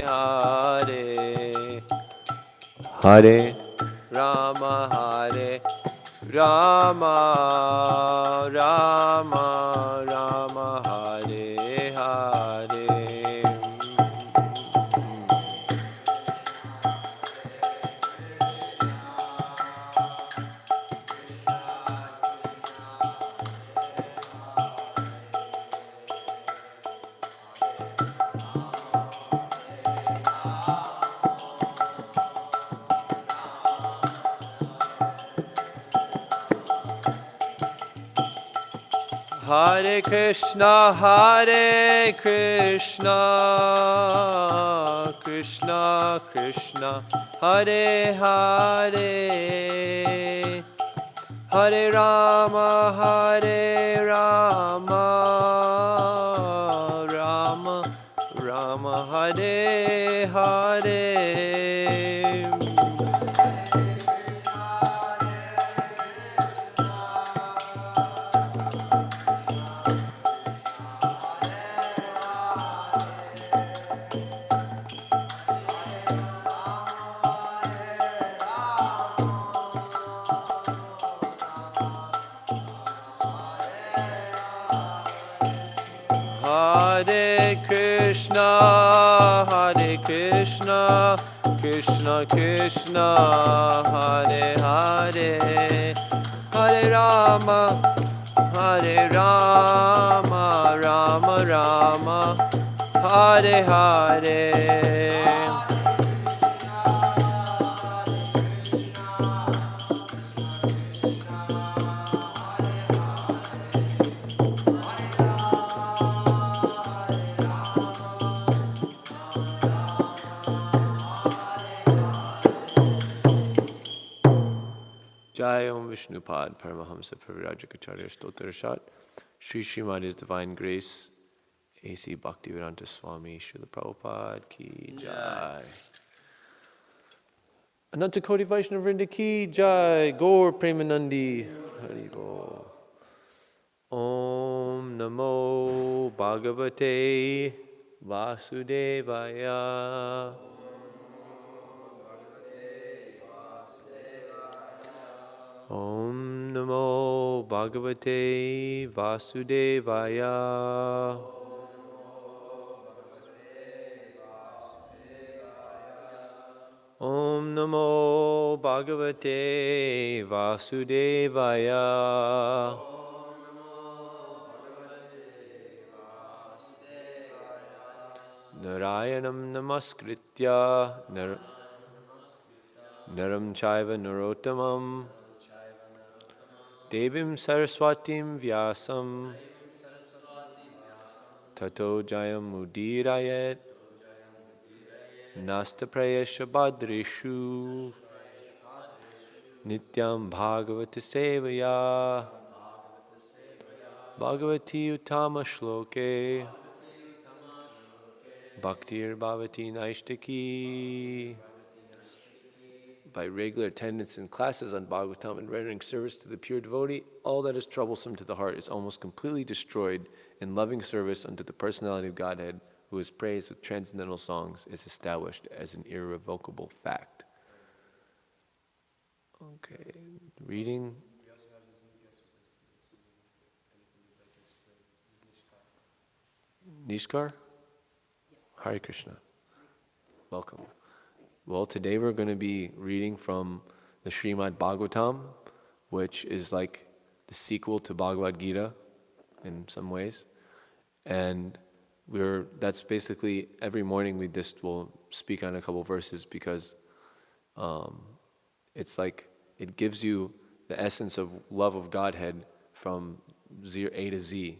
Hare Hare Rama Hare Rama Rama Rama Hare Hare. Hare Krishna, Krishna Krishna, Hare Hare, Hare Rama, Rama Rama, Hare Hare. Hare Krishna, Krishna Krishna, Hare Hare, Hare Rama, Rama Rama, Hare Hare. Jai Om Vishnupad Paramahamsa Pravirajacharya Stotarashat Shri Śrimad His Divine Grace A.C. Bhaktivedanta Swami Srila Prabhupada Ki Jai. Ananta Koti Vaishnava Vrinda Ki Jai. Gaur Premanandi Hari Bol. Om Namo Bhagavate Vasudevaya. Om Namo Bhagavate Vasudevaya. Om Namo Bhagavate Vasudevaya. Narayanam Namaskritya Naram Chaiva Narottamam Devim Saraswatim Vyasam Tato Jayam Mudirayet Nastapraya Shabadreshu Nityam Bhagavata Sevaya Bhagavati Uttama Shloke Bhaktir Bhavati Naishtaki. By regular attendance in classes on Bhagavatam and rendering service to the pure devotee, all that is troublesome to the heart is almost completely destroyed, and loving service unto the personality of Godhead, who is praised with transcendental songs, is established as an irrevocable fact. Okay, reading. Nishkar? Hare Krishna. Welcome. Well, today we're going to be reading from the Śrimad Bhāgavatam, which is like the sequel to Bhagavad Gita in some ways. And that's basically every morning we just will speak on a couple verses because it's like it gives you the essence of love of Godhead from A to Z.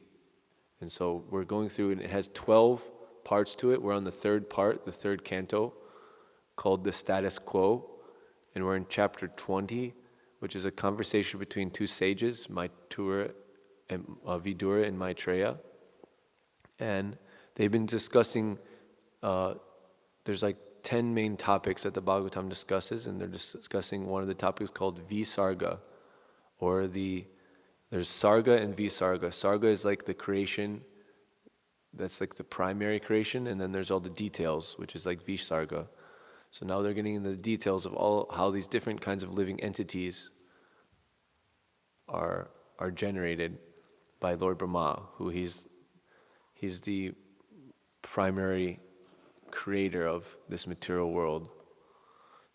And so we're going through, and it has 12 parts to it. We're on the third part, the third canto, called The Status Quo, and we're in chapter 20, which is a conversation between two sages, Vidura and Maitreya, and they've been discussing, there's like 10 main topics that the Bhagavatam discusses, and they're discussing one of the topics called Visarga, or there's Sarga and Visarga. Sarga is like the creation, that's like the primary creation, and then there's all the details, which is like Visarga. So now they're getting into the details of all how these different kinds of living entities are generated by Lord Brahma, who he's the primary creator of this material world.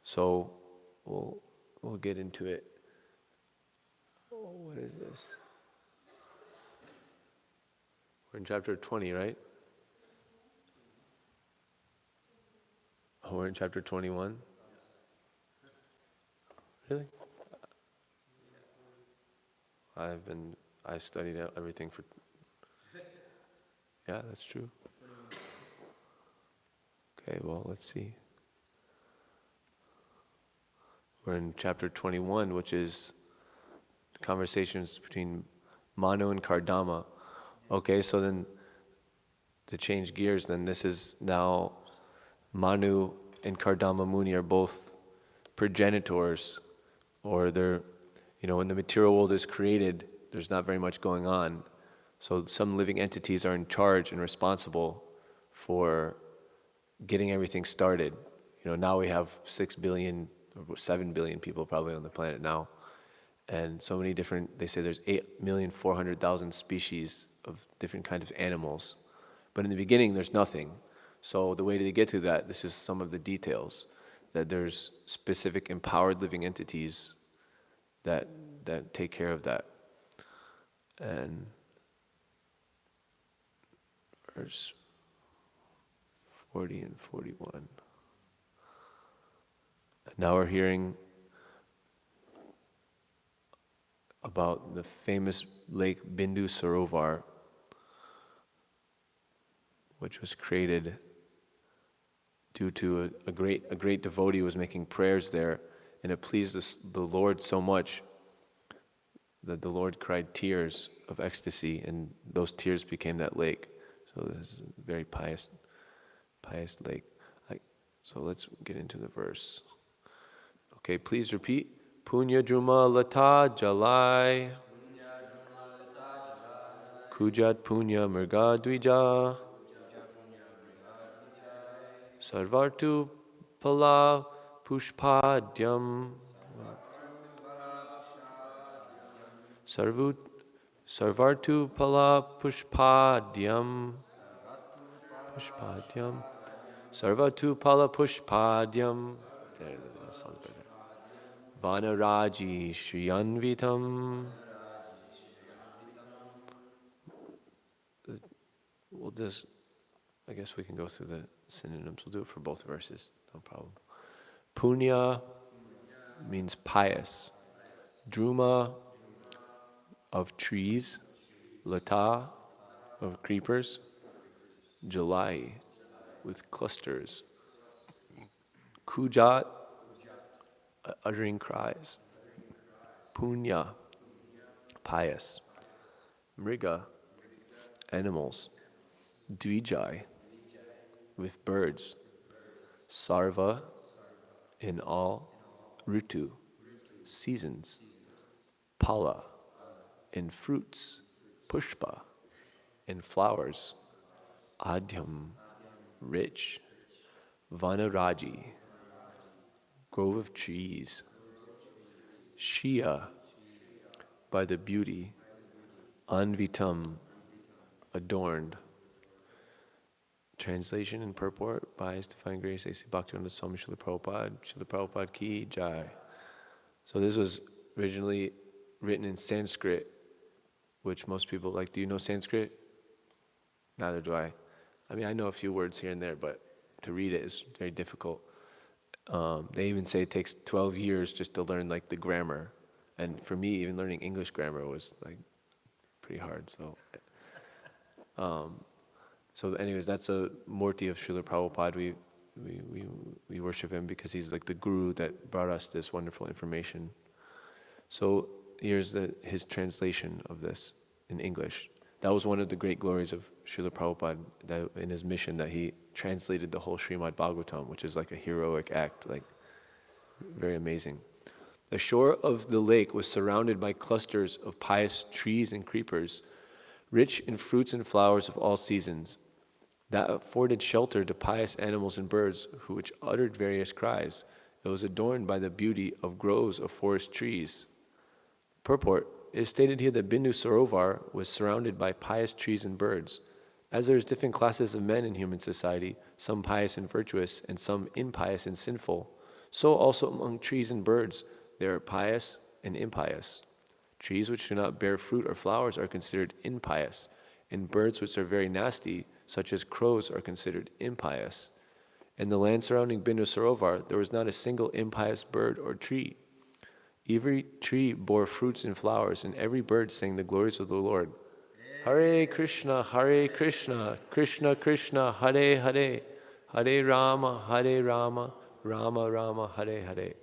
So we'll get into it. Oh, what is this? We're in chapter 20, right? Oh, we're in chapter 21? Really? I studied everything for... Yeah, that's true. Okay, well, let's see. We're in chapter 21, which is the conversations between Manu and Kardama. Okay, so then to change gears, then this is now Manu and Kardama Muni are both progenitors, or they're, when the material world is created, there's not very much going on. So some living entities are in charge and responsible for getting everything started. Now we have 6 billion, or 7 billion people probably on the planet now. And so many different, they say there's 8,400,000 species of different kinds of animals. But in the beginning, there's nothing. So the way to get to that, this is some of the details, that there's specific empowered living entities that take care of that. And verse 40 and 41. And now we're hearing about the famous lake Bindu Sarovar, which was created due to a great devotee was making prayers there, and it pleased the Lord so much that the Lord cried tears of ecstasy, and those tears became that lake. So this is a very pious lake. So let's get into the verse. Okay, please repeat. Punya Juma Lata Jalai Kujat Punya Mrga Dvija Sarvartu Pala Pushpadyam Sarvartu Pala Pushpadyam Sarvatu Pala Pushpadyam. There, that sounds better. Vanaraji Shriyanvitam. I guess we can go through the synonyms. We'll do it for both verses, no problem. Punya means pious. Druma, of trees. Lata, of creepers. Jalai, with clusters. Kujat, uttering cries. Punya, pious. Mriga, animals. Dvijai, with birds. Sarva, in all. Ritu, seasons. Pala, in fruits. Pushpa, in flowers. Adhyam, rich. Vanaraji, grove of trees. Shia, by the beauty. Anvitam, adorned. Translation and purport by His Divine Grace A.C. Bhaktivinoda Swami Srila Prabhupada. Srila Prabhupada ki jai. So this was originally written in Sanskrit, which most people like. Do you know Sanskrit? Neither do I. I mean, I know a few words here and there, but to read it is very difficult. They even say it takes 12 years just to learn like the grammar. And for me, even learning English grammar was like pretty hard. So anyways, that's a Murti of Srila Prabhupada. We worship him because he's like the guru that brought us this wonderful information. So here's his translation of this in English. That was one of the great glories of Srila Prabhupada, that in his mission, that he translated the whole Śrimad Bhāgavatam, which is like a heroic act, like very amazing. The shore of the lake was surrounded by clusters of pious trees and creepers, rich in fruits and flowers of all seasons. that afforded shelter to pious animals and birds which uttered various cries. It was adorned by the beauty of groves of forest trees. Purport: it is stated here that Bindu Sarovar was surrounded by pious trees and birds. As there is different classes of men in human society, some pious and virtuous, and some impious and sinful, so also among trees and birds there are pious and impious. Trees which do not bear fruit or flowers are considered impious, and birds which are very nasty, such as crows, are considered impious. In the land surrounding Bindu Sarovar, there was not a single impious bird or tree. Every tree bore fruits and flowers, and every bird sang the glories of the Lord. Hare Krishna, Krishna Krishna, Hare Hare, Hare Rama, Rama Rama, Hare Hare.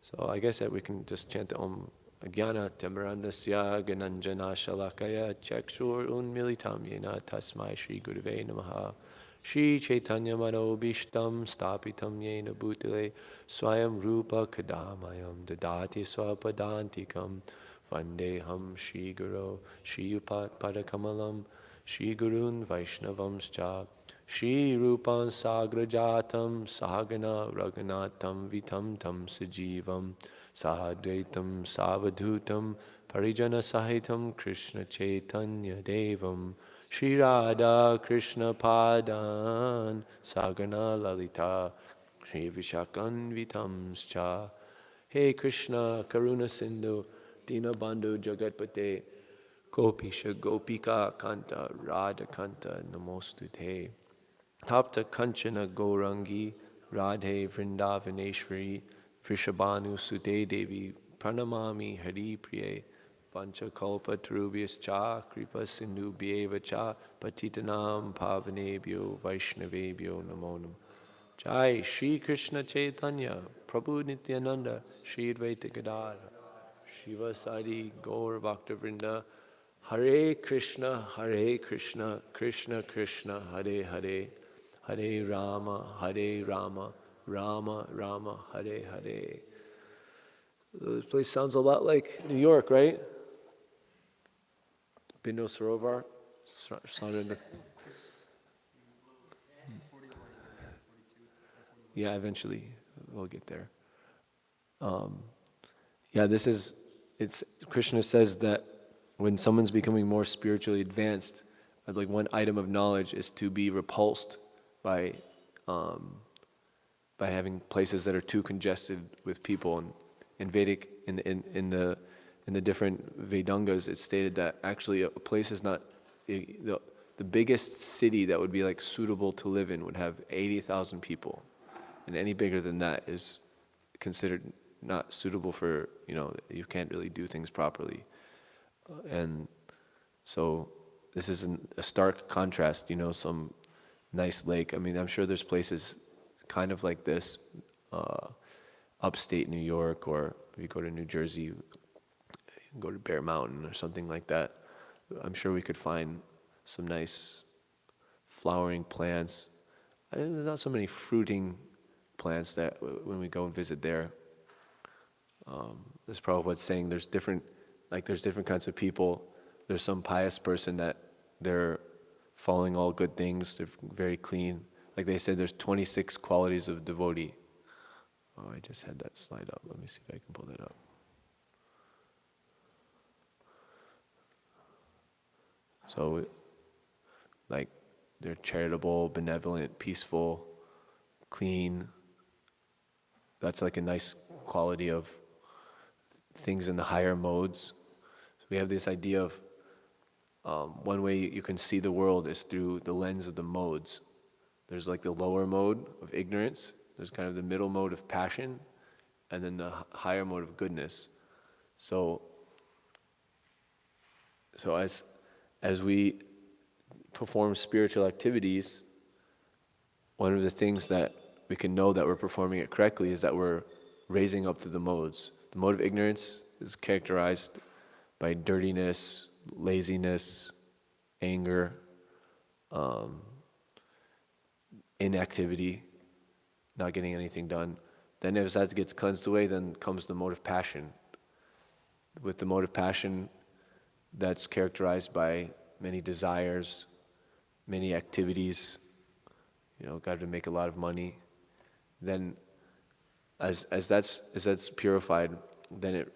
So I guess that we can just chant the Om Agyana Tamarandasya Gananjana Shalakaya Chakshur Unmilitam Yena Tasmai Shri Gurave Namaha. Shri Chaitanya Manobishtam Stapitam Yena Bhutale Swayam Rupa Kadamayam Dadati Swapadantikam Vandeham Shri Guru Shri Upat Padakamalam Shri Gurun Vaishnavamscha Shri Rupan Sagrajatam Sahagana Raghunatam Vitam Tam Sajivam Sahadvaitam Savadhutam Parijana Sahitam Krishna Chaitanya Devam Shri Radha Krishna Padan Sagana Lalita Shri Vishakan Vitamscha. Hey Krishna Karuna Sindhu Dina Bandhu Jagatpate Gopisha Gopika Kanta Radha Kanta Namostute Tapta Kanchana Gaurangi Radhe Vrindavaneshwari Vrishabhanu Sute Devi Pranamami Hari Priye Panchakalpa Tarubhyas Cha Kripa Sindhu Bhyeva Cha Patitanam Pavanebhyo Vaishnavebhyo Namo Nam. Jai Shri Krishna Chaitanya Prabhu Nityananda Shri Advaita Gadadhara Shiva Sadi Gaur Bhakta Vrinda Hare Krishna Krishna Krishna Hare Hare Hare Rama Rama Rama Hare Hare. This place sounds a lot like New York, right? Bindu Sarovar. Yeah, eventually we'll get there. It's Krishna says that when someone's becoming more spiritually advanced, like one item of knowledge is to be repulsed by having places that are too congested with people. And in Vedic, in the different Vedangas, it's stated that actually a place is not the biggest city that would be like suitable to live in would have 80,000 people, and any bigger than that is considered not suitable for, you can't really do things properly. And so this is a stark contrast, some nice lake. I mean, I'm sure there's places kind of like this, upstate New York, or if you go to New Jersey, you can go to Bear Mountain or something like that. I'm sure we could find some nice flowering plants. There's not so many fruiting plants that when we go and visit there. As Prabhupada's saying, there's different kinds of people. There's some pious person that they're following all good things, they're very clean. Like they said, there's 26 qualities of devotee. Oh, I just had that slide up. Let me see if I can pull that up. So, like, they're charitable, benevolent, peaceful, clean. That's like a nice quality of things in the higher modes. So we have this idea of one way you can see the world is through the lens of the modes. There's like the lower mode of ignorance, there's kind of the middle mode of passion, and then the higher mode of goodness. So as we perform spiritual activities, one of the things that we can know that we're performing it correctly is that we're raising up through the modes. The mode of ignorance is characterized by dirtiness, laziness, anger, inactivity, not getting anything done. Then as that gets cleansed away, then comes the mode of passion. With the mode of passion, that's characterized by many desires, many activities, got to make a lot of money. Then as that's purified, then it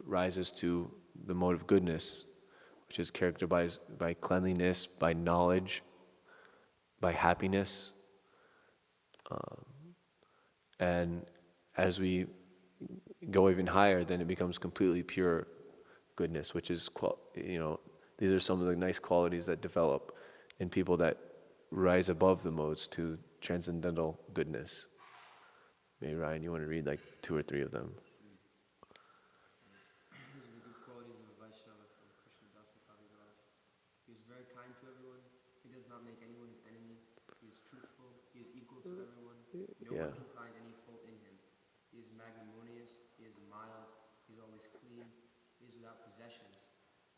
rises to the mode of goodness, which is characterized by cleanliness, by knowledge, by happiness. And as we go even higher, then it becomes completely pure goodness, which is, these are some of the nice qualities that develop in people that rise above the modes to transcendental goodness. Maybe Ryan, you want to read like 2 or 3 of them? These are the good qualities of a Vaishnava from Krishna Dasa Kaviraj. He is very kind to everyone. He does not make anyone his enemy. He is truthful. He is equal to everyone. No one can find any fault in him. He is magnanimous. He is mild. He is always clean. He is without possessions.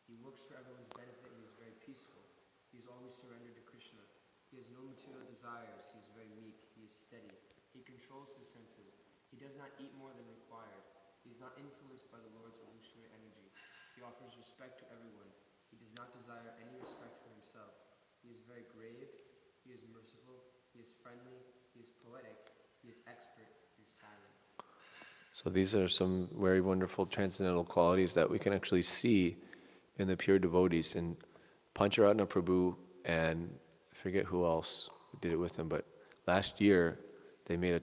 He works for everyone's benefit. He is very peaceful. He is always surrendered to Krishna. He has no material desires. He is very meek. He is steady. He controls his senses. He does not eat more than required. He is not influenced by the Lord's illusory energy. He offers respect to everyone. He does not desire any respect for himself. He is very grave. He is merciful. He is friendly. He is poetic. He is expert. He is silent. So these are some very wonderful transcendental qualities that we can actually see in the pure devotees. And Pancharatna Prabhu and I forget who else did it with him, but last year they made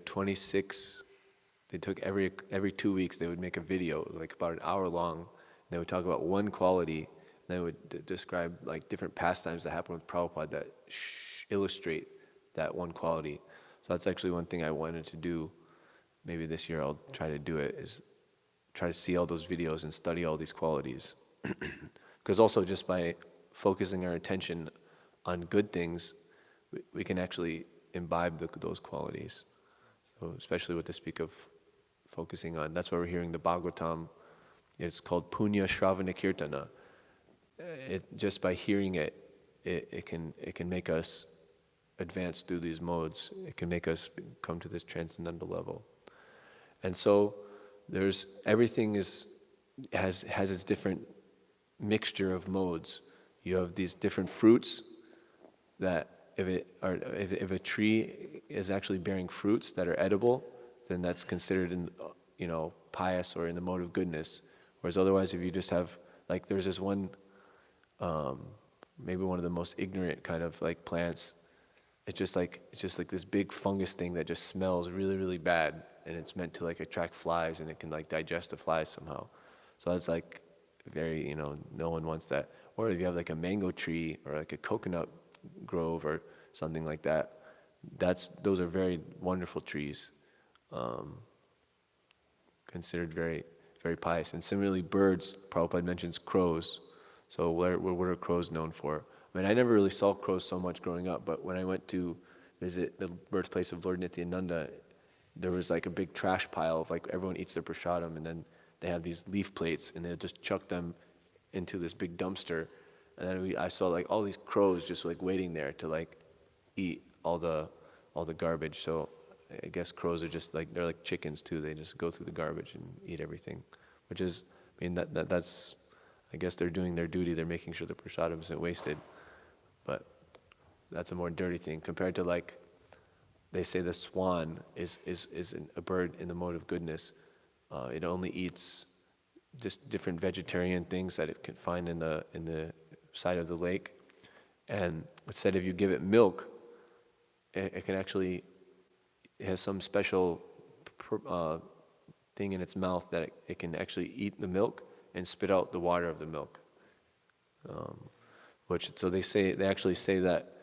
they took every 2 weeks they would make a video, like about an hour long, and they would talk about one quality, and they would describe like different pastimes that happen with Prabhupada that illustrate that one quality. So that's actually one thing I wanted to do. Maybe this year I'll try to do it, is try to see all those videos and study all these qualities. Because also just by focusing our attention on good things, we can actually imbibe those qualities. So especially with the speak of focusing on, that's why we're hearing the Bhāgavatam. It's called Punya Shravana Kirtana. Just by hearing it, it can make us advance through these modes. It can make us come to this transcendental level. And so everything has its different mixture of modes. You have these different fruits that if a tree is actually bearing fruits that are edible, then that's considered pious or in the mode of goodness. Whereas otherwise, if you just have, like, there's this one, maybe one of the most ignorant kind of like plants. It's just like this big fungus thing that just smells really, really bad, and it's meant to like attract flies, and it can like digest the flies somehow. So it's like very, no one wants that. Or if you have like a mango tree or like a coconut grove or something like that, those are very wonderful trees, considered very, very pious. And similarly, birds, Prabhupada mentions crows. So what are crows known for? I mean, I never really saw crows so much growing up, but when I went to visit the birthplace of Lord Nityananda, there was like a big trash pile of like everyone eats their prasadam, and then they have these leaf plates, and they'll just chuck them into this big dumpster. And then I saw like all these crows just like waiting there to like eat all the garbage. So I guess crows are just like, they're like chickens too. They just go through the garbage and eat everything, which is, I mean, that's, I guess they're doing their duty. They're making sure the prasadam isn't wasted. But that's a more dirty thing compared to, like, they say the swan is a bird in the mode of goodness. It only eats just different vegetarian things that it can find in the side of the lake. And it said if you give it milk, it can actually, it has some special thing in its mouth that it can actually eat the milk and spit out the water of the milk. So they actually say that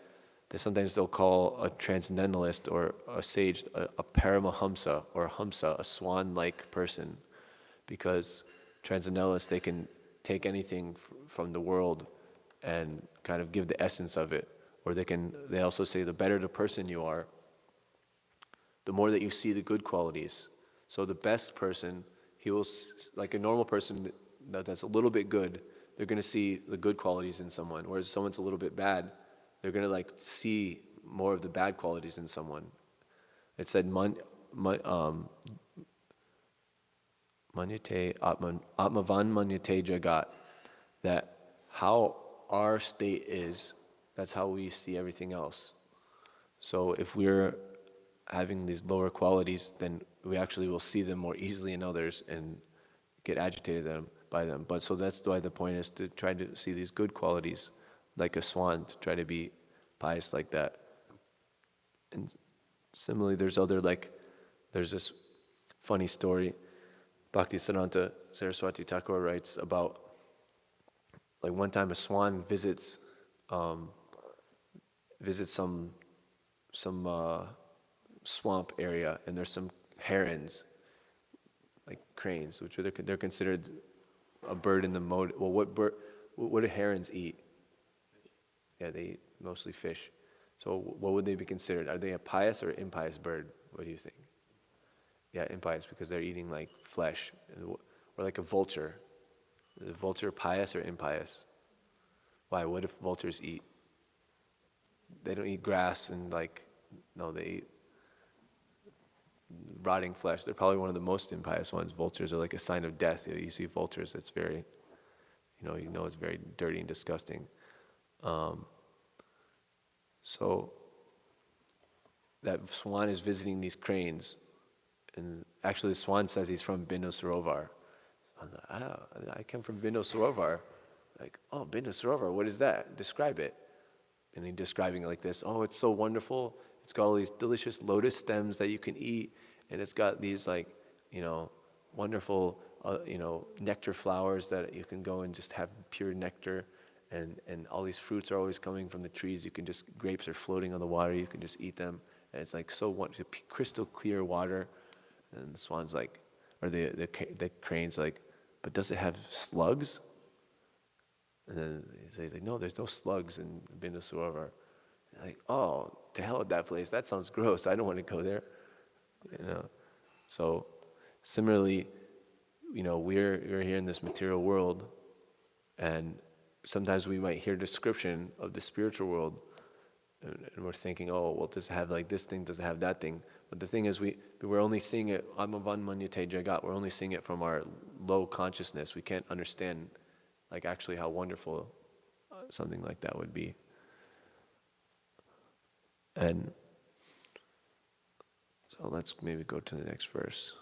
sometimes they'll call a transcendentalist or a sage a paramahamsa or a hamsa, a swan-like person, because transcendentalists, they can take anything from the world and kind of give the essence of it. Or they also say the better the person you are, the more that you see the good qualities. So the best person, he will, like a normal person that's a little bit good, they're going to see the good qualities in someone. Whereas someone's a little bit bad, they're going to like see more of the bad qualities in someone. It said, Manyate Atmavan Manyate Jagat, that how our state is, that's how we see everything else. So if we're having these lower qualities, then we actually will see them more easily in others and get agitated by them. But so that's why the point is to try to see these good qualities, like a swan, to try to be pious like that. And similarly, there's this funny story. Bhaktisiddhanta Saraswati Thakur writes about, like, one time a swan visits some swamp area, and there's some herons, like cranes, which they're considered a bird in the mode. Well, what do herons eat? Yeah, they eat mostly fish. So what would they be considered? Are they a pious or impious bird? What do you think? Yeah, impious, because they're eating like flesh, or like a vulture. Is a vulture pious or impious? Why? What if vultures eat? They don't eat grass and no, they eat rotting flesh. They're probably one of the most impious ones. Vultures are like a sign of death. You see vultures, it's very, it's very dirty and disgusting. So that swan is visiting these cranes, and actually the swan says he's from Bindu Sarovar. I'm like, I come from Bindu Sarovar. Like, oh, Bindu Sarovar, what is that? Describe it. And he's describing it like this. Oh, it's so wonderful. It's got all these delicious lotus stems that you can eat, and it's got these wonderful nectar flowers that you can go and just have pure nectar, and all these fruits are always coming from the trees. Grapes are floating on the water. You can just eat them, and it's like so wonderful, crystal clear water. And the swan's like, or the crane's like, but does it have slugs? And then he's like, no, there's no slugs in Bindu Sarovar. Like, oh, to hell with that place. That sounds gross. I don't want to go there. So similarly, we're here in this material world, and sometimes we might hear description of the spiritual world, and we're thinking, oh, well, does it have like this thing? Does it have that thing? But the thing is, we're only seeing it, amavan manyate jagat, we're only seeing it from our low consciousness. We can't understand actually how wonderful something like that would be. And so let's maybe go to the next verse.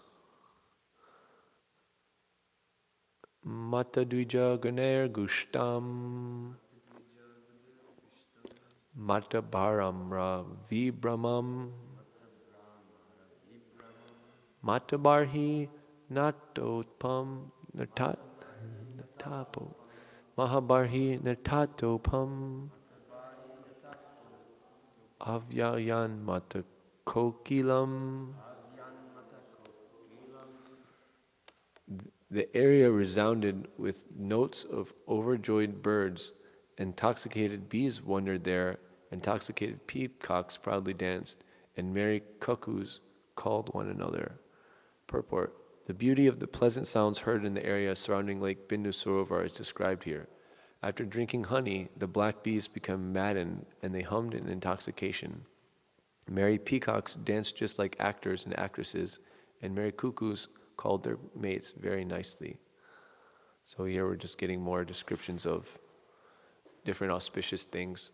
Mata dvija ganer gushtam mata bharamra vibramam mata barhi natotpam natapo mahabarhi natatopam avyayan mata kokilam. The area resounded with notes of overjoyed birds. Intoxicated bees wandered there, intoxicated peacocks proudly danced, and merry cuckoos called one another. Purport. The beauty of the pleasant sounds heard in the area surrounding Lake Bindu Sarovar is described here. After drinking honey, the black bees become maddened, and they hummed in intoxication. Merry peacocks danced just like actors and actresses, and merry cuckoos called their mates very nicely. So here we're just getting more descriptions of different auspicious things.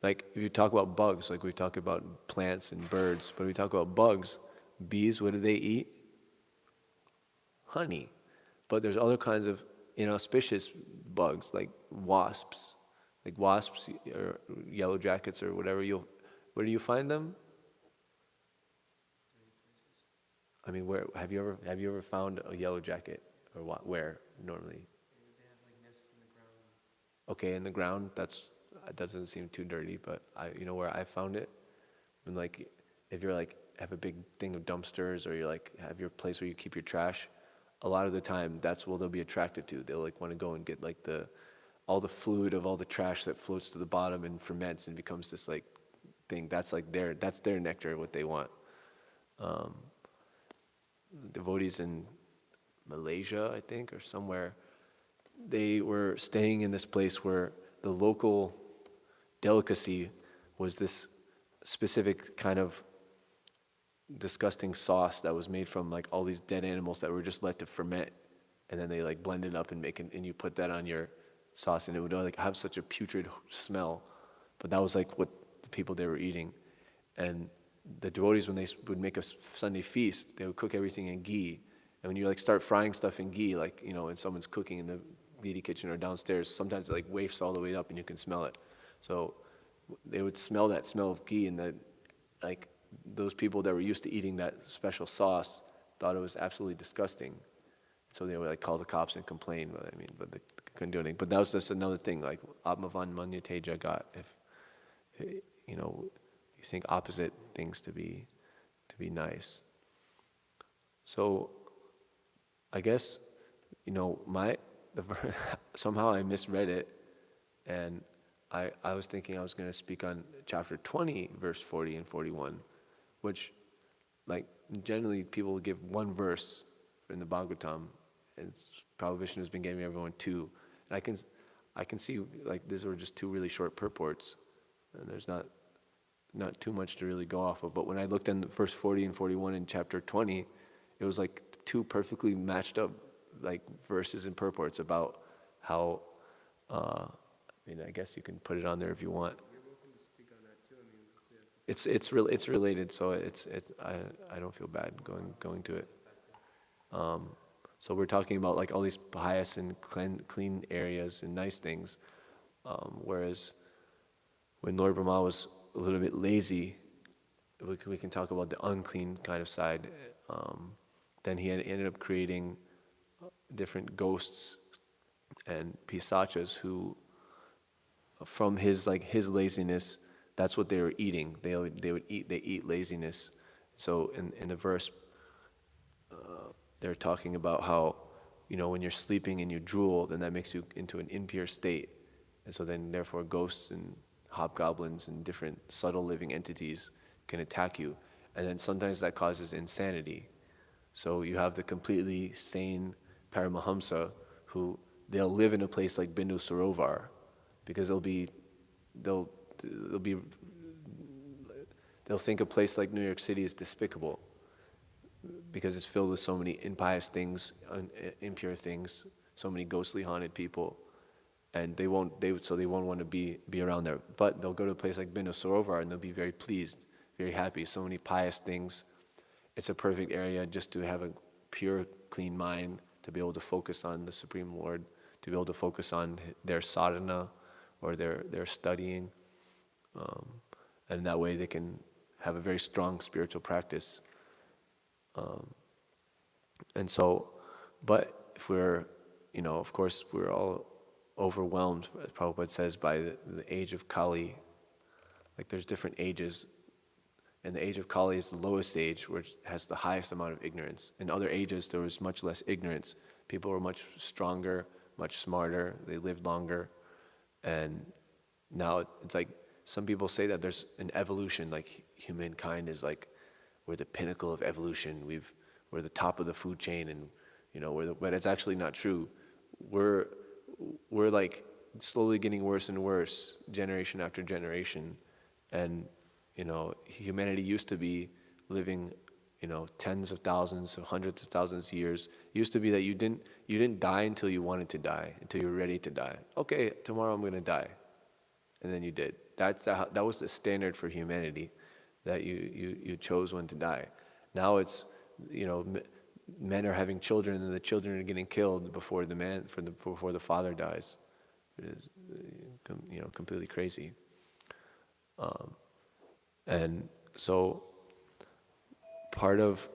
Like if you talk about bugs, like we talk about plants and birds, but we talk about bugs, bees, what do they eat? Honey. But there's other kinds of inauspicious bugs, like wasps. Like wasps or yellow jackets or whatever, where do you find them? I mean, where have you ever found a yellow jacket, or what? Where normally? They have like nests in the ground. Okay, in the ground. That doesn't seem too dirty, but where I found it, and like if you're like have a big thing of dumpsters, or you're like have your place where you keep your trash, a lot of the time that's what they'll be attracted to. They'll like want to go and get like all the fluid of all the trash that floats to the bottom and ferments and becomes this like thing. That's their nectar, what they want. Devotees in Malaysia, I think, or somewhere, they were staying in this place where the local delicacy was this specific kind of disgusting sauce that was made from like all these dead animals that were just let to ferment, and then they like blend it up and make it, and you put that on your sauce, and it would like have such a putrid smell. But that was like what the people they were eating. And the devotees, when they would make a Sunday feast, they would cook everything in ghee. And when you like start frying stuff in ghee, like, you know, when someone's cooking in the deity kitchen or downstairs, sometimes it like wafts all the way up and you can smell it. So they would smell that smell of ghee, and that, like, those people that were used to eating that special sauce thought it was absolutely disgusting. So they would like call the cops and complain, but they couldn't do anything. But that was just another thing, like Atmavan Manyate Jagat. If you know, you think opposite things to be nice. So I guess, you know, somehow I misread it, and I was thinking I was going to speak on chapter 20, verse 40 and 41, which, like, generally people will give one verse in the Bhāgavatam, and Prabhupada Vishnu has been giving everyone two. And I can see, like, these were just two really short purports, and there's not too much to really go off of. But when I looked in verse 40 and 41 in chapter 20, it was like two perfectly matched up, like, verses and purports about how, I mean, I guess you can put it on there if you want. You're welcome to speak on that too. I mean, yeah. It's related, so I don't feel bad going to it. So we're talking about like all these pious and clean areas and nice things, whereas when Lord Brahma was a little bit lazy, we can talk about the unclean kind of side. Then he ended up creating different ghosts and pisachas who, from his laziness, that's what they were eating. They eat laziness. So in the verse, they're talking about how, you know, when you're sleeping and you drool, then that makes you into an impure state, and so then therefore ghosts and hobgoblins and different subtle living entities can attack you, and then sometimes that causes insanity. So you have the completely sane Paramahamsa who they'll live in a place like Bindu Sarovar, because they'll think a place like New York City is despicable because it's filled with so many impious things, impure things, so many ghostly haunted people, and they won't want to be around there. But they'll go to a place like Bindu Sarovar and they'll be very pleased, very happy. So many pious things. It's a perfect area just to have a pure, clean mind, to be able to focus on the Supreme Lord, to be able to focus on their sadhana or their studying, and that way they can have a very strong spiritual practice. And so, but if we're, you know, of course we're all overwhelmed, as Prabhupada says, by the age of Kali. Like, there's different ages, and the age of Kali is the lowest age, which has the highest amount of ignorance. In other ages, there was much less ignorance. People were much stronger, much smarter, they lived longer. And now it's like, some people say that there's an evolution, like humankind is like, we're the pinnacle of evolution, we're the top of the food chain, and, you know, but it's actually not true. We're like slowly getting worse and worse, generation after generation. And, you know, humanity used to be living, you know, tens of thousands, of hundreds of thousands of years. It used to be that you didn't die until you wanted to die, until you were ready to die. Okay, tomorrow I'm going to die. And then you did. That was the standard for humanity, that you chose when to die. Now it's, you know, men are having children and the children are getting killed before the father dies. It is, you know, completely crazy. And so part of,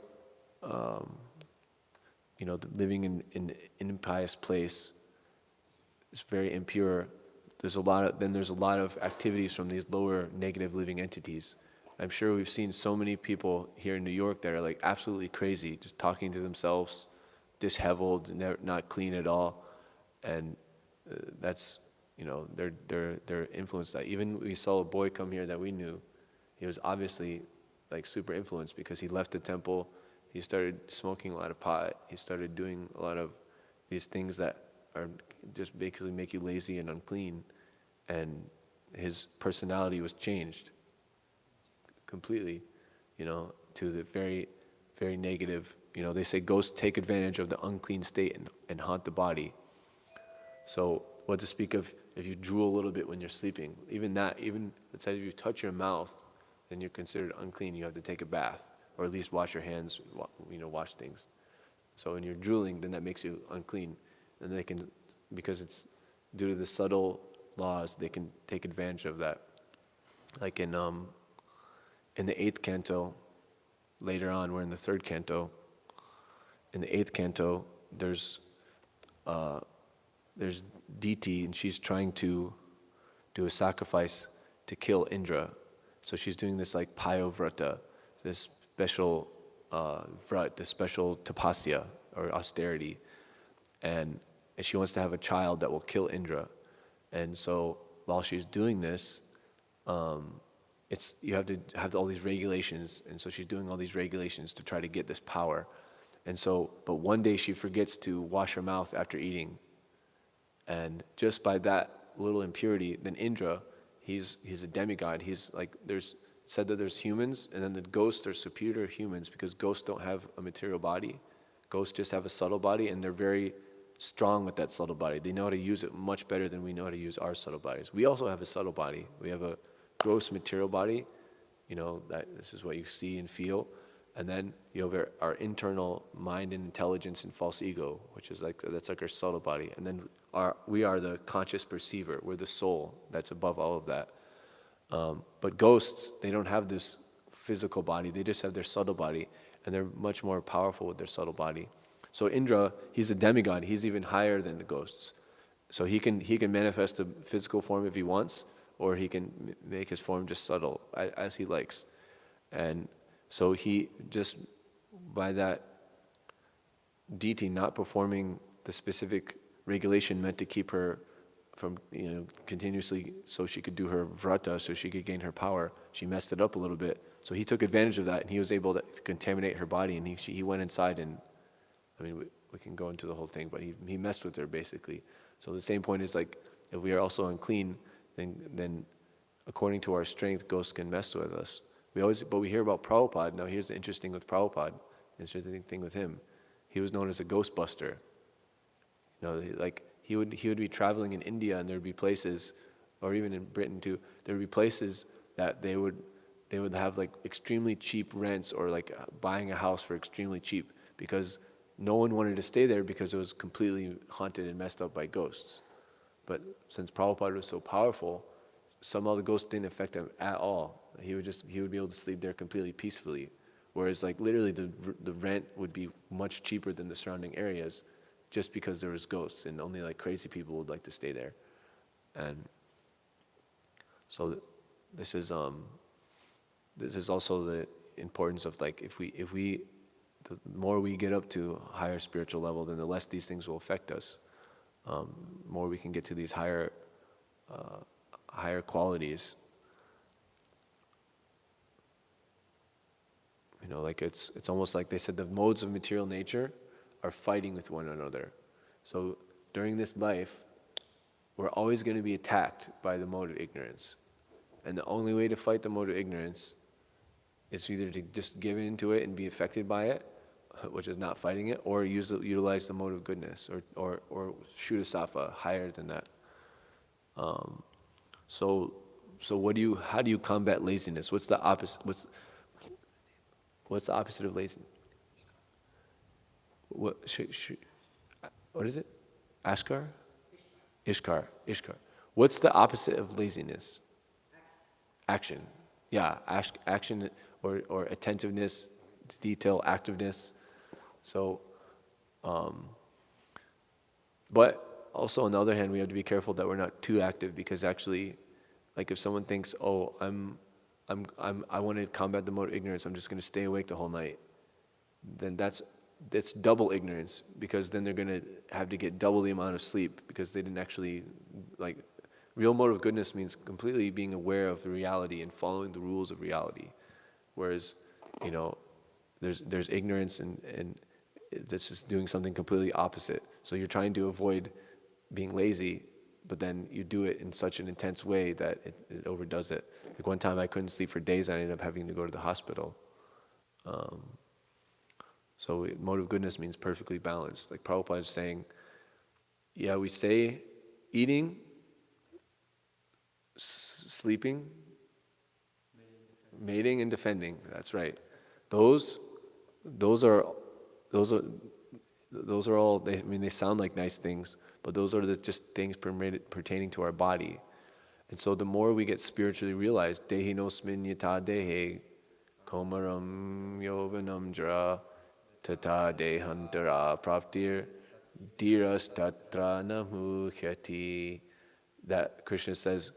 you know, living in an impious place is very impure. There's a lot of activities from these lower negative living entities. I'm sure we've seen so many people here in New York that are like absolutely crazy, just talking to themselves, disheveled, not clean at all, and that's, you know, they're influenced. That even we saw a boy come here that we knew. He was obviously like super influenced because he left the temple. He started smoking a lot of pot. He started doing a lot of these things that are just basically make you lazy and unclean, and his personality was changed completely, you know, to the very, very negative. You know, they say ghosts take advantage of the unclean state and haunt the body. So what to speak of if you drool a little bit when you're sleeping? Even let's say if you touch your mouth then you're considered unclean. You have to take a bath, or at least wash your hands, wash things. So when you're drooling, then that makes you unclean. And they can, because it's due to the subtle laws, they can take advantage of that. Like in the 8th canto, later on, we're in the 3rd canto. In the 8th canto, there's Diti, and she's trying to do a sacrifice to kill Indra. So she's doing this like Payo Vrata, this special vrat, this special tapasya or austerity, and she wants to have a child that will kill Indra. And so while she's doing this, you have to have all these regulations, and so she's doing all these regulations to try to get this power. And so, but one day she forgets to wash her mouth after eating, and just by that little impurity, then Indra, he's a demigod. He's like, there's said that there's humans, and then the ghosts are superior to humans because ghosts don't have a material body. Ghosts just have a subtle body, and they're very strong with that subtle body. They know how to use it much better than we know how to use our subtle bodies. We also have a subtle body. We have a gross material body, that this is what you see and feel. And then you have our internal mind and intelligence and false ego, which is that's like our subtle body. And then we are the conscious perceiver. We're the soul that's above all of that. But ghosts, they don't have this physical body. They just have their subtle body, and they're much more powerful with their subtle body. So Indra, he's a demigod. He's even higher than the ghosts. So he can manifest a physical form if he wants, or he can make his form just subtle as he likes. And so he just, by that deity not performing the specific regulation meant to keep her from, continuously, so she could do her vrata, so she could gain her power, she messed it up a little bit. So he took advantage of that, and he was able to contaminate her body, and he went inside, and we can go into the whole thing, but he messed with her basically. So the same point is like, if we are also unclean, then according to our strength, ghosts can mess with us. But we hear about Prabhupada. Now here's the interesting with Prabhupada, interesting thing with him. He was known as a ghost buster. He would be traveling in India, and there would be places, or even in Britain too, there would be places that they would have like extremely cheap rents, or like buying a house for extremely cheap, because no one wanted to stay there because it was completely haunted and messed up by ghosts. But since Prabhupada was so powerful, somehow the ghosts didn't affect him at all. He would be able to sleep there completely peacefully. Whereas like literally the rent would be much cheaper than the surrounding areas, just because there was ghosts, and only like crazy people would like to stay there. And so this is also the importance of like, if we the more we get up to a higher spiritual level, then the less these things will affect us. More we can get to these higher qualities. Like it's almost like they said the modes of material nature are fighting with one another. So during this life, we're always going to be attacked by the mode of ignorance. And the only way to fight the mode of ignorance is either to just give in to it and be affected by it, which is not fighting it, or utilize the mode of goodness, or shoot a safa higher than that. So how do you combat laziness? What's the opposite? What's the opposite of laziness? What is it? Ashkar? Ishkar. What's the opposite of laziness? Action. Yeah, action or attentiveness to detail, activeness. So, but also on the other hand, we have to be careful that we're not too active, because actually, like if someone thinks, oh, I want to combat the mode of ignorance, I'm just going to stay awake the whole night, then that's double ignorance, because then they're going to have to get double the amount of sleep, because they didn't actually, like, real mode of goodness means completely being aware of the reality and following the rules of reality. Whereas, there's ignorance and that's just doing something completely opposite. So you're trying to avoid being lazy, but then you do it in such an intense way that it overdoes it. Like one time I couldn't sleep for days, and I ended up having to go to the hospital. So mode of goodness means perfectly balanced. Like Prabhupada is saying, yeah, we say eating, sleeping, Mating and defending. That's right. Those those are those are those are all. I mean, they sound like nice things, but those are just things pertaining to our body. And so the more we get spiritually realized, dehi nosmin yata dehe komaram yovanam jara tata dehantara praptir dhiras tatra namuhyati. That Krishna says,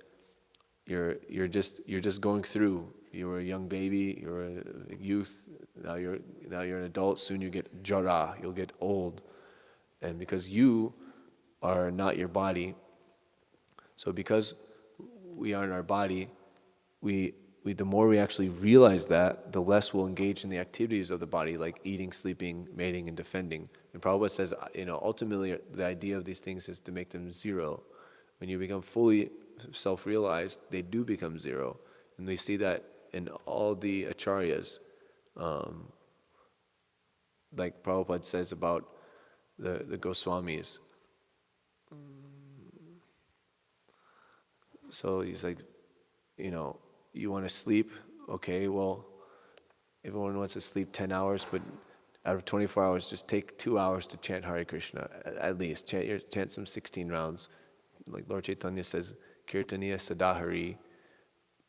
you're just going through. You were a young baby, you were a youth, now you're an adult. Soon you get jara, you'll get old, and because you are not your body, so because we are in our body, we the more we actually realize that, the less we'll engage in the activities of the body, like eating, sleeping, mating, and defending. And Prabhupada says, ultimately the idea of these things is to make them zero. When you become fully self-realized, they do become zero. And we see that in all the acharyas. Like Prabhupada says about the Goswamis. So he's like, you want to sleep? Okay, well, everyone wants to sleep 10 hours, but out of 24 hours, just take 2 hours to chant Hare Krishna, at least. Chant some 16 rounds. Like Lord Chaitanya says, Kirtaniya Sadahari,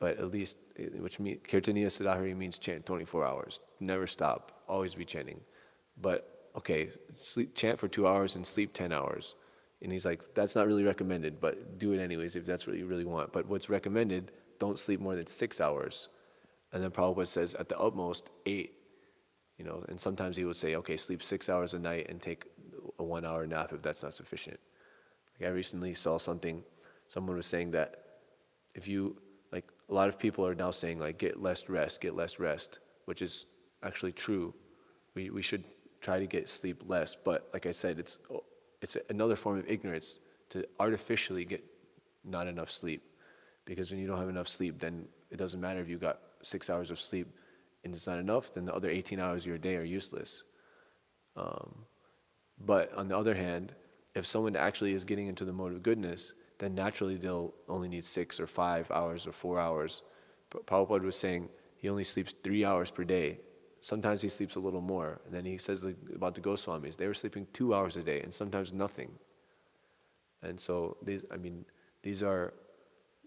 but at least, which means, Kirtaniya Sadahari means chant 24 hours. Never stop, always be chanting. But, okay, chant for 2 hours and sleep 10 hours. And he's like, that's not really recommended, but do it anyways if that's what you really want. But what's recommended, don't sleep more than 6 hours. And then Prabhupada says, at the utmost, 8. And sometimes he would say, okay, sleep 6 hours a night and take a 1 hour nap if that's not sufficient. Like I recently saw someone was saying that if you, like a lot of people are now saying like, get less rest, which is actually true. We should try to get sleep less, but like I said, it's another form of ignorance to artificially get not enough sleep. Because when you don't have enough sleep, then it doesn't matter if you got 6 hours of sleep and it's not enough, then the other 18 hours of your day are useless. But on the other hand, if someone actually is getting into the mode of goodness, then naturally they'll only need 6 or 5 hours or 4 hours. Prabhupada was saying he only sleeps 3 hours per day. Sometimes he sleeps a little more. And then he says about the Goswamis, they were sleeping 2 hours a day and sometimes nothing. And so these are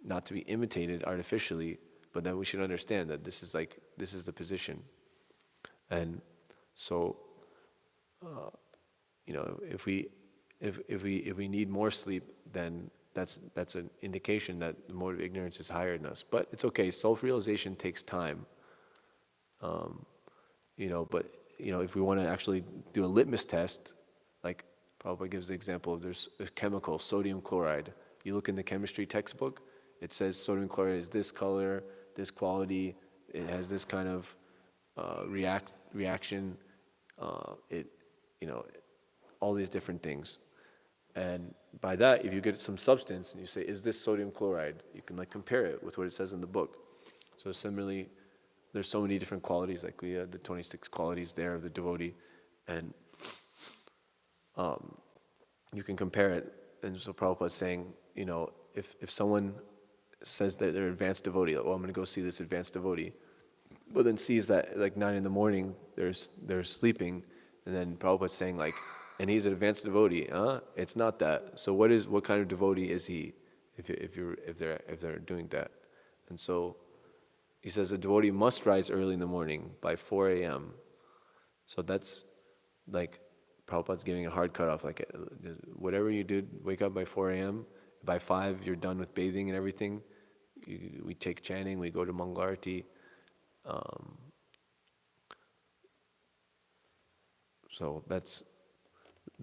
not to be imitated artificially, but then we should understand that this is the position. And so, if we need more sleep, then that's an indication that the mode of ignorance is higher than us. But it's okay. Self-realization takes time. But if we want to actually do a litmus test, like Prabhupada gives the example of there's a chemical, sodium chloride. You look in the chemistry textbook, it says sodium chloride is this color, this quality, it has this kind of reaction, all these different things. And by that, if you get some substance and you say, is this sodium chloride? You can compare it with what it says in the book. So similarly, there's so many different qualities, like we had the 26 qualities there of the devotee, and you can compare it. And so Prabhupada's saying, if someone says that they're advanced devotee, like, well, I'm going to go see this advanced devotee, but then sees that like 9 in.m. they're sleeping, and then Prabhupada's saying and he's an advanced devotee, it's not that. So what kind of devotee is he if they're doing that? And so he says a devotee must rise early in the morning by 4 a.m. So that's like Prabhupada's giving a hard cutoff. Like whatever you do, wake up by 4 a.m. By 5, you're done with bathing and everything. We take chanting, we go to Mangalarti. So that's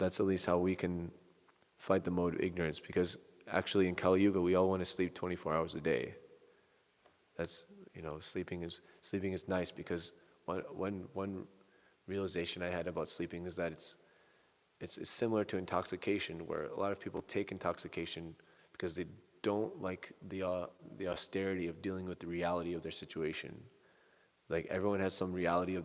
at least how we can fight the mode of ignorance. Because actually in Kali Yuga, we all want to sleep 24 hours a day. That's sleeping is nice, because one realization I had about sleeping is that it's similar to intoxication, where a lot of people take intoxication because they don't like the austerity of dealing with the reality of their situation. Like everyone has some reality of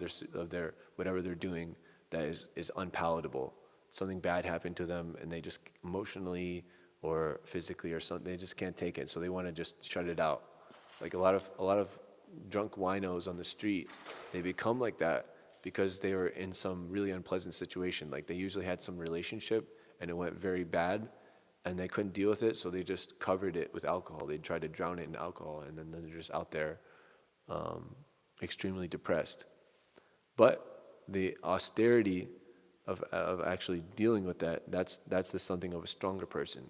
their whatever they're doing that is unpalatable. Something bad happened to them, and they just emotionally or physically or something, they just can't take it, so they want to just shut it out. Like a lot of drunk winos on the street, they become like that because they were in some really unpleasant situation. Like they usually had some relationship and it went very bad and they couldn't deal with it, so they just covered it with alcohol. They tried to drown it in alcohol, and then they're just out there extremely depressed. But the austerity of actually dealing with that's the something of a stronger person.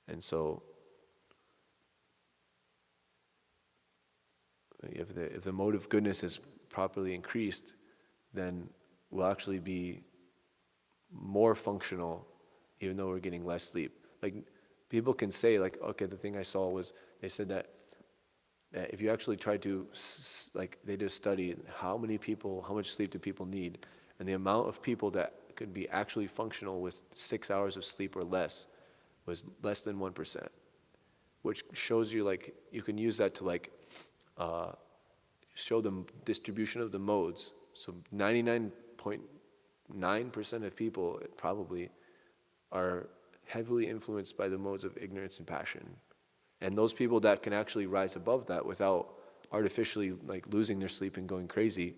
And so if the mode of goodness is properly increased, then we'll actually be more functional even though we're getting less sleep. Like people can say like, okay, the thing I saw was, they said that if you actually try to, like they did a study, how much sleep do people need, and the amount of people that could be actually functional with 6 hours of sleep or less was less than 1%, which shows you like, you can use that to like, show the distribution of the modes. So 99.9% of people probably are heavily influenced by the modes of ignorance and passion. And those people that can actually rise above that without artificially like losing their sleep and going crazy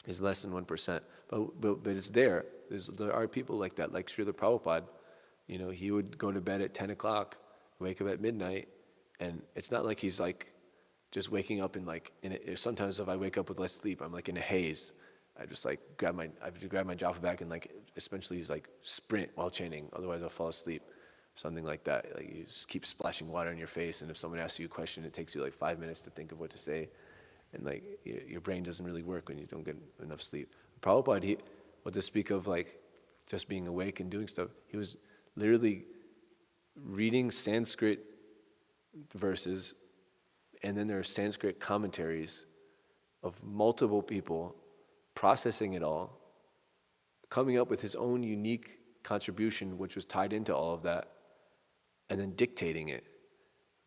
is less than 1%. But it's there. There are people like that, like Srila Prabhupada. You know, he would go to bed at 10 o'clock, wake up at midnight, and it's not like he's like just waking up in like, sometimes if I wake up with less sleep, I'm like in a haze. I just like grab my japa bag and like essentially like sprint while chanting, otherwise I'll fall asleep. Something like that. Like you just keep splashing water in your face, and if someone asks you a question, it takes you like 5 minutes to think of what to say, and like your brain doesn't really work when you don't get enough sleep. Prabhupada, what to speak of like just being awake and doing stuff, he was literally reading Sanskrit verses, and then there are Sanskrit commentaries of multiple people, processing it all, coming up with his own unique contribution, which was tied into all of that, and then dictating it.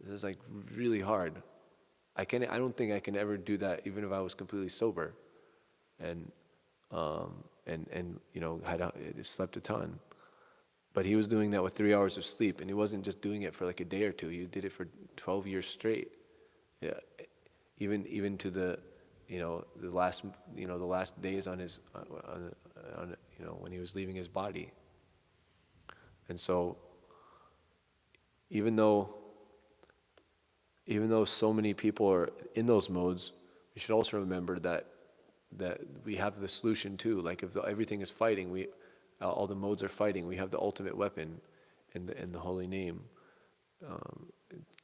This is like really hard. I don't think I can ever do that, even if I was completely sober, and you know slept a ton. But he was doing that with 3 hours of sleep, and he wasn't just doing it for like a day or two. He did it for 12 years straight. Yeah, even to the last days on his when he was leaving his body. And so even though so many people are in those modes, we should also remember that we have the solution too. Like if everything is fighting, all the modes are fighting, we have the ultimate weapon in the holy name.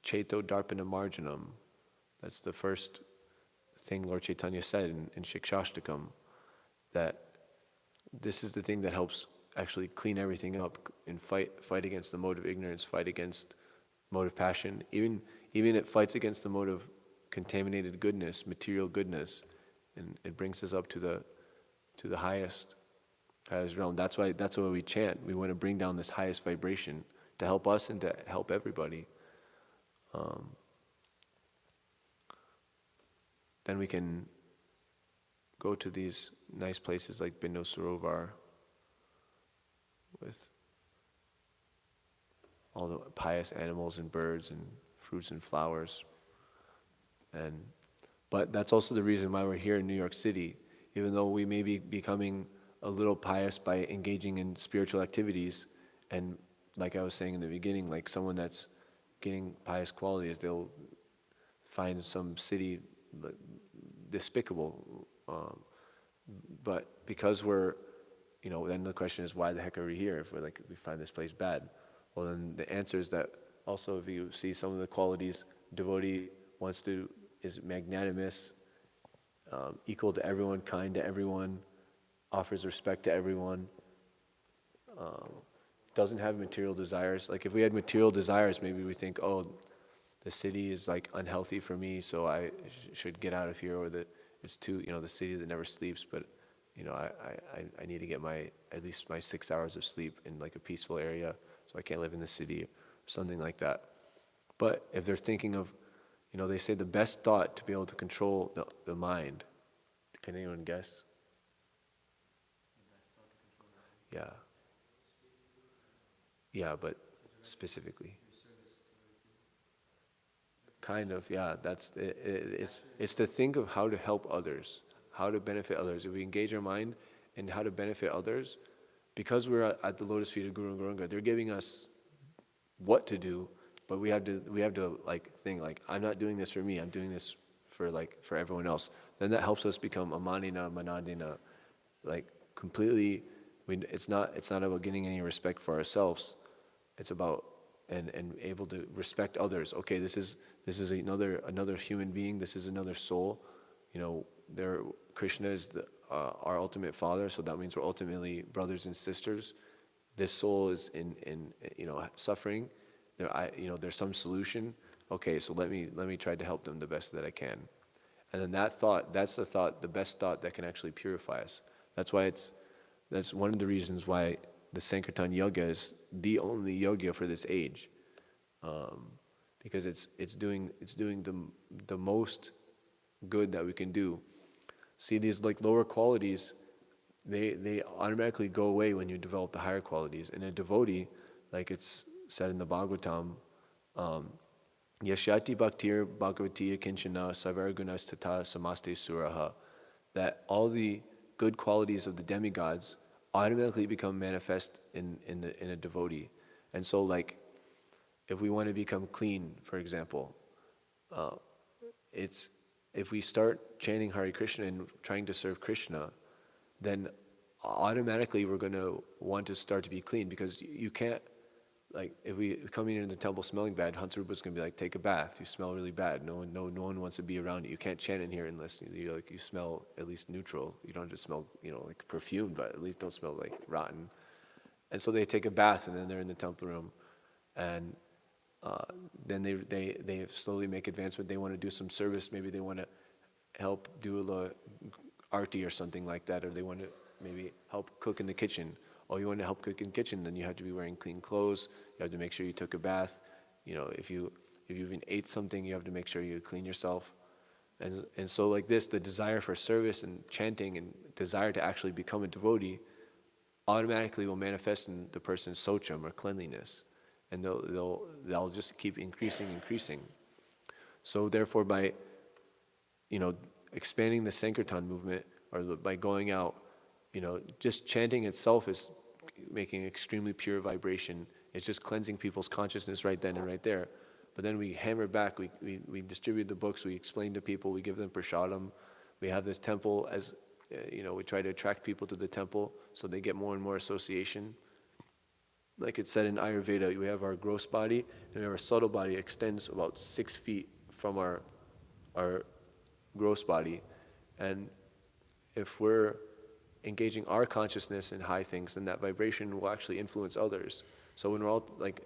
Cheto Darpana Marjanam. That's the first thing Lord Chaitanya said in Shikshashtakam, that this is the thing that helps actually clean everything up and fight against the mode of ignorance, fight against mode of passion. Even it fights against the mode of contaminated goodness, material goodness, and it brings us up to the highest realm. That's why we chant. We want to bring down this highest vibration to help us and to help everybody. Then we can go to these nice places like Bindo Sarovar with all the pious animals and birds and fruits and flowers. But that's also the reason why we're here in New York City. Even though we may be becoming a little pious by engaging in spiritual activities, and like I was saying in the beginning, like someone that's getting pious qualities, they'll find some city despicable. But because we're, then the question is, why the heck are we here if we find this place bad? Well, then the answer is that also if you see some of the qualities, devotee is magnanimous, equal to everyone, kind to everyone, offers respect to everyone, doesn't have material desires. Like if we had material desires, maybe we think, oh, the city is like unhealthy for me, so I should get out of here, or that it's too, the city that never sleeps, but I need to get at least my 6 hours of sleep in like a peaceful area, so I can't live in the city, or something like that. But if they're thinking of, they say the best thought to be able to control the mind. Can anyone guess? Yeah. Yeah, but specifically. Kind of, yeah. It's to think of how to help others, how to benefit others. If we engage our mind in how to benefit others, because we're at the lotus feet of Guru and Gauranga, they're giving us what to do, but we have to like think like, I'm not doing this for me. I'm doing this for everyone else. Then that helps us become amanina manadina, like completely. It's not about getting any respect for ourselves. It's about and able to respect others. Okay, this is another human being. This is another soul. Krishna is our ultimate father, so that means we're ultimately brothers and sisters. This soul is in suffering. There's some solution. Okay, so let me try to help them the best that I can. And then that's the best thought that can actually purify us. That's one of the reasons why the Sankirtan Yoga is the only yoga for this age, because it's doing the most good that we can do. See, these like lower qualities, they automatically go away when you develop the higher qualities. And a devotee, like it's said in the Bhāgavatam, Yashyati bhaktir bhagavatiya kinchana savargunas tata samaste suraha, that all the good qualities of the demigods automatically become manifest in a devotee. And so like, if we want to become clean, for example, if we start chanting Hare Krishna and trying to serve Krishna, then automatically we're going to want to start to be clean, because you can't, like, if we come into the temple smelling bad, Hansarupa's going to be like, take a bath, you smell really bad. No one wants to be around you. You can't chant in here unless you smell at least neutral. You don't just smell, like perfumed, but at least don't smell like rotten. And so they take a bath, and then they're in the temple room, and then they slowly make advancement. They want to do some service. Maybe they want to help do a arti or something like that, or they want to maybe help cook in the kitchen. Oh, you want to help cook in the kitchen, then you have to be wearing clean clothes. You have to make sure you took a bath. If you even ate something, you have to make sure you clean yourself. And so like this, the desire for service and chanting and desire to actually become a devotee automatically will manifest in the person's socham, or cleanliness. And they'll just keep increasing. So therefore, by expanding the Sankirtan movement, or by going out, just chanting itself is making extremely pure vibration. It's just cleansing people's consciousness right then and right there. But then we hammer back, we distribute the books, we explain to people, we give them prasadam. We have this temple as, we try to attract people to the temple so they get more and more association. Like it said in Ayurveda, we have our gross body, and our subtle body extends about 6 feet from our gross body. And if we're engaging our consciousness in high things, then that vibration will actually influence others. So when we're all like,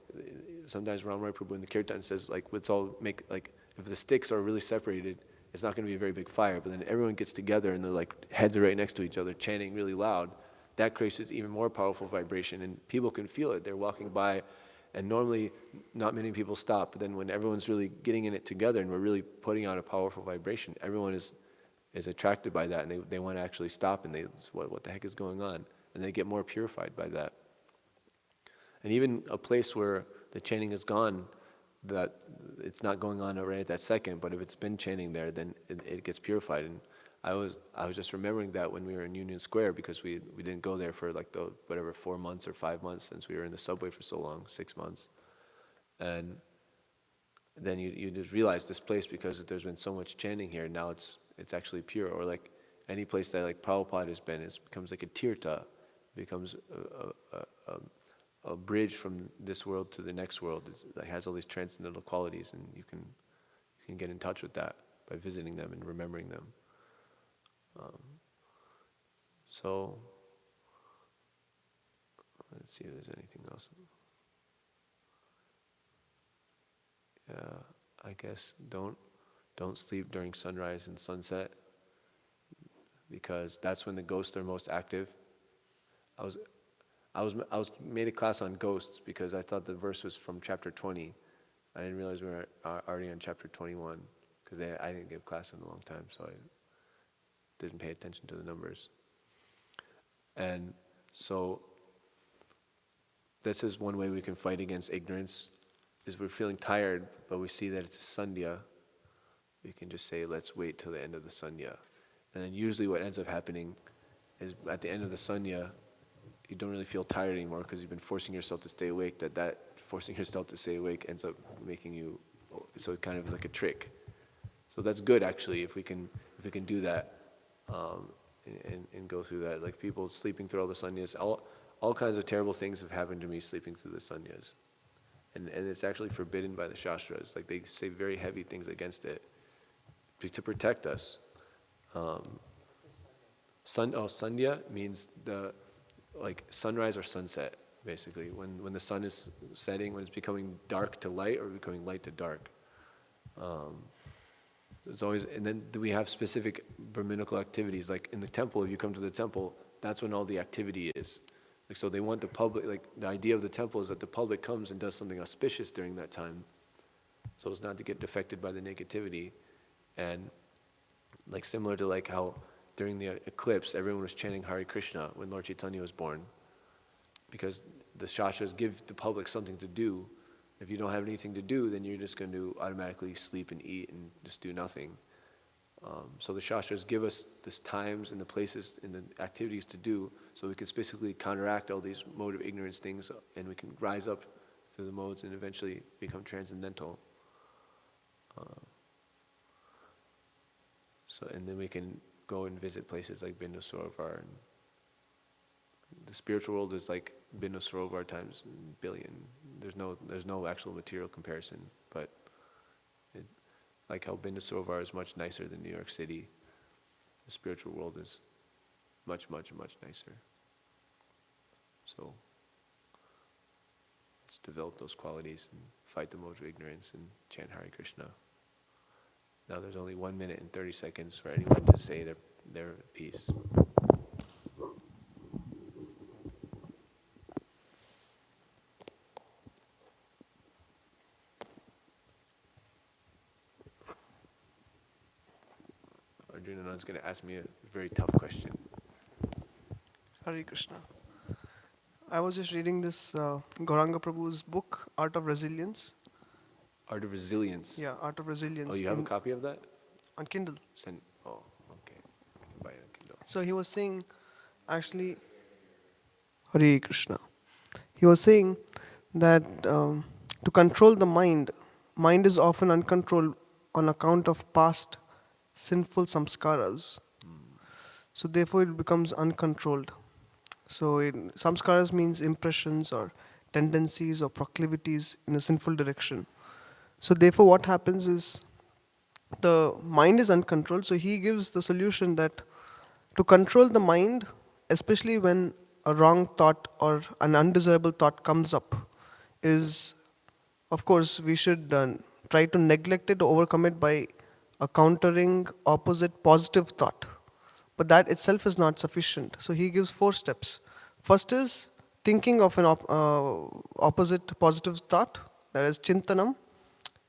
sometimes Ramrai Prabhu in the Kirtan says, like, let's all make, like, if the sticks are really separated, it's not going to be a very big fire, but then everyone gets together and their like heads are right next to each other, chanting really loud. That creates this even more powerful vibration, and people can feel it. They're walking by, and normally not many people stop, but then when everyone's really getting in it together and we're really putting out a powerful vibration, everyone is attracted by that, and they want to actually stop, and what the heck is going on? And they get more purified by that. And even a place where the chanting is gone, that it's not going on right at that second, but if it's been chanting there, then it gets purified. And I was just remembering that when we were in Union Square, because we didn't go there for like 4 months or 5 months, since we were in the subway for so long, 6 months. And then you just realize this place, because there's been so much chanting here, now it's actually pure. Or like any place that like Prabhupada has been, it becomes like a tirtha, becomes a bridge from this world to the next world. It has all these transcendental qualities, and you can get in touch with that by visiting them and remembering them. So let's see if there's anything else. Yeah, I guess don't sleep during sunrise and sunset, because that's when the ghosts are most active. I was made a class on ghosts because I thought the verse was from chapter 20. I didn't realize we were already on chapter 21, because I didn't give class in a long time, so I didn't pay attention to the numbers. And so this is one way we can fight against ignorance, is we're feeling tired, but we see that it's a sandhya, we can just say, let's wait till the end of the sandhya. And then usually what ends up happening is at the end of the sandhya, you don't really feel tired anymore because you've been forcing yourself to stay awake, that forcing yourself to stay awake ends up making you, so it kind of is like a trick. So that's good actually, if we can do that, and go through that. Like people sleeping through all the sandhyas, all kinds of terrible things have happened to me sleeping through the sandhyas. And it's actually forbidden by the Shastras. Like they say very heavy things against it to protect us. Sandhya means like sunrise or sunset, basically. When the sun is setting, when it's becoming dark to light or becoming light to dark. It's always, and then we have specific Brahminical activities. Like in the temple, if you come to the temple, that's when all the activity is. Like, so they want the public, like the idea of the temple is that the public comes and does something auspicious during that time, so as not to get affected by the negativity. And like similar to like how during the eclipse, everyone was chanting Hare Krishna when Lord Chaitanya was born, because the Shastras give the public something to do. If you don't have anything to do, then you're just going to automatically sleep and eat and just do nothing. So the Shastras give us these times and the places and the activities to do, so we can specifically counteract all these mode of ignorance things, and we can rise up through the modes and eventually become transcendental. And then we can go and visit places like Bindu Sarovar. And the spiritual world is like Bindu Sarovar times billion. There's no actual material comparison, but like how Bindu Sarovar is much nicer than New York City, the spiritual world is much, much, much nicer. So let's develop those qualities and fight the modes of ignorance and chant Hare Krishna. Now there's only 1 minute and 30 seconds for anyone to say their piece. Arjuna is going to ask me a very tough question. Hare Krishna. I was just reading this Gauranga Prabhu's book, Art of Resilience. Art of Resilience. Yeah, Art of Resilience. Oh, you have a copy of that? On Kindle. Oh, okay. I can buy it on Kindle. So he was saying, actually, Hare Krishna. He was saying that to control the mind is often uncontrolled on account of past sinful samskaras. So therefore it becomes uncontrolled. So samskaras means impressions or tendencies or proclivities in a sinful direction. So therefore what happens is the mind is uncontrolled. So he gives the solution that to control the mind, especially when a wrong thought or an undesirable thought comes up, is, of course, we should try to neglect it or overcome it by a countering opposite positive thought. But that itself is not sufficient. So he gives 4 steps. First is thinking of an opposite positive thought, that is chintanam.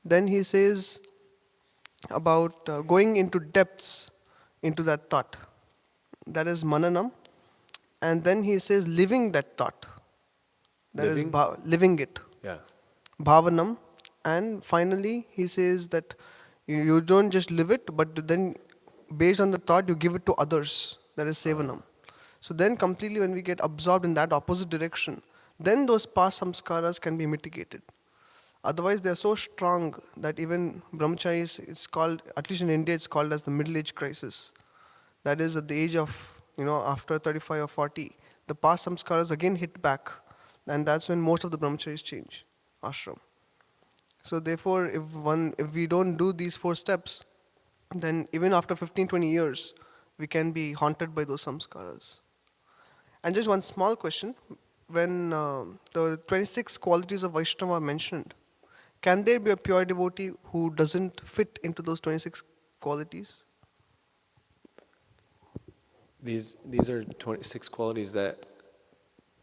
Then he says about going into depths into that thought, that is mananam. And then he says living that thought, that is living it, Yeah. bhavanam. And finally he says that you don't just live it, but then based on the thought you give it to others, that is sevanam. So then completely when we get absorbed in that opposite direction, then those past samskaras can be mitigated. Otherwise they are so strong that even brahmacharis, it's called, at least in India, it's called as the middle age crisis. That is at the age of, after 35 or 40, the past samskaras again hit back, and that's when most of the brahmacharis change ashram. So therefore, if we don't do these 4 steps, then even after 15-20 years, we can be haunted by those samskaras. And just one small question: when the 26 qualities of Vaishnava are mentioned, can there be a pure devotee who doesn't fit into those 26 qualities? These are 26 qualities that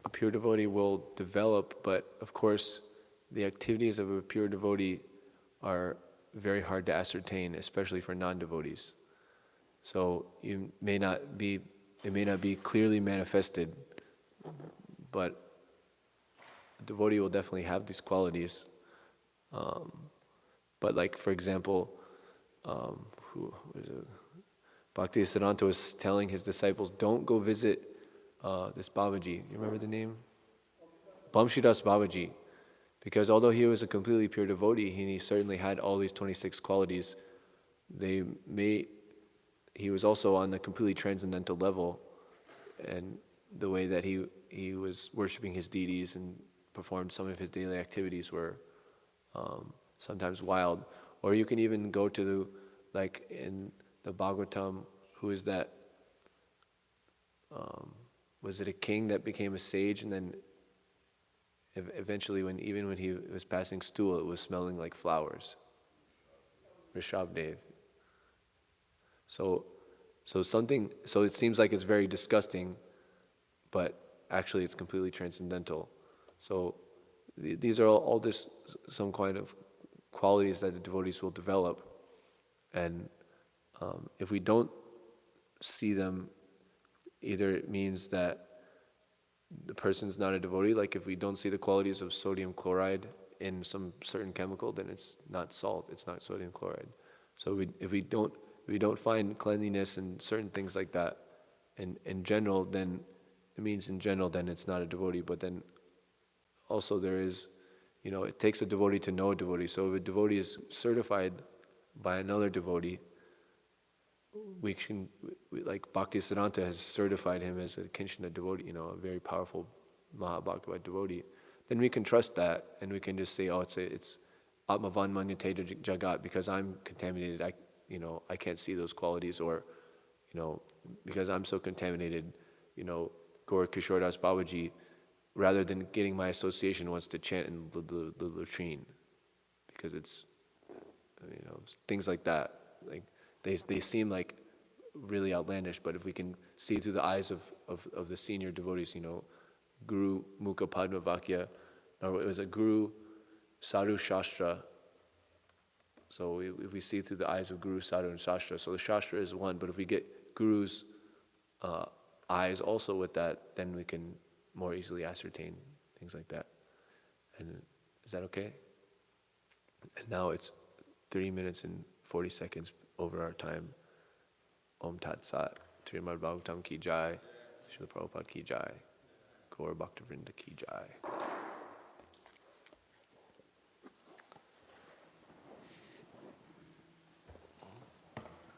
a pure devotee will develop, but of course the activities of a pure devotee are very hard to ascertain, especially for non-devotees. So it may not be clearly manifested, but a devotee will definitely have these qualities. But like, for example, who was it? Bhaktisiddhanta was telling his disciples, don't go visit this Babaji. You remember the name? Bamshidas Babaji. Because although he was a completely pure devotee, he certainly had all these 26 qualities. He was also on a completely transcendental level, and the way that he was worshiping his deities and performed some of his daily activities were sometimes wild. Or you can even go to, like in the Bhāgavatam, who is that? Was it a king that became a sage, and then eventually, even when he was passing stool, it was smelling like flowers? Rishabdev. So it seems like it's very disgusting, but actually it's completely transcendental. So these are all just some kind of qualities that the devotees will develop, and if we don't see them, either it means that the person's not a devotee. Like if we don't see the qualities of sodium chloride in some certain chemical, then it's not salt, it's not sodium chloride. So if we don't find cleanliness and certain things like that in general, then it means in general then it's not a devotee. But then also there is, it takes a devotee to know a devotee. So if a devotee is certified by another devotee, like Bhaktisiddhanta has certified him as a Kinshana devotee, a very powerful Mahabhagavad devotee, then we can trust that, and we can just say, oh, it's Atmavan Manyate Jagat, because I'm contaminated, I can't see those qualities, or, because I'm so contaminated, Gaur Kishordas Babaji, rather than getting my association, wants to chant in the latrine, because it's, things like that. Like they seem like really outlandish, but if we can see through the eyes of the senior devotees, Guru Mukha Padma Vakya, or it was a Guru Sadhu Shastra. So if we see through the eyes of Guru, Sadhu, and Shastra, so the Shastra is one, but if we get Guru's eyes also with that, then we can more easily ascertain things like that. And is that okay? And now it's 3 minutes and 40 seconds over our time. Om Tat Sat. Śrimad Bhāgavatam ki jai. Srila Prabhupada ki jai. Gaur Bhakta Vrinda ki jai.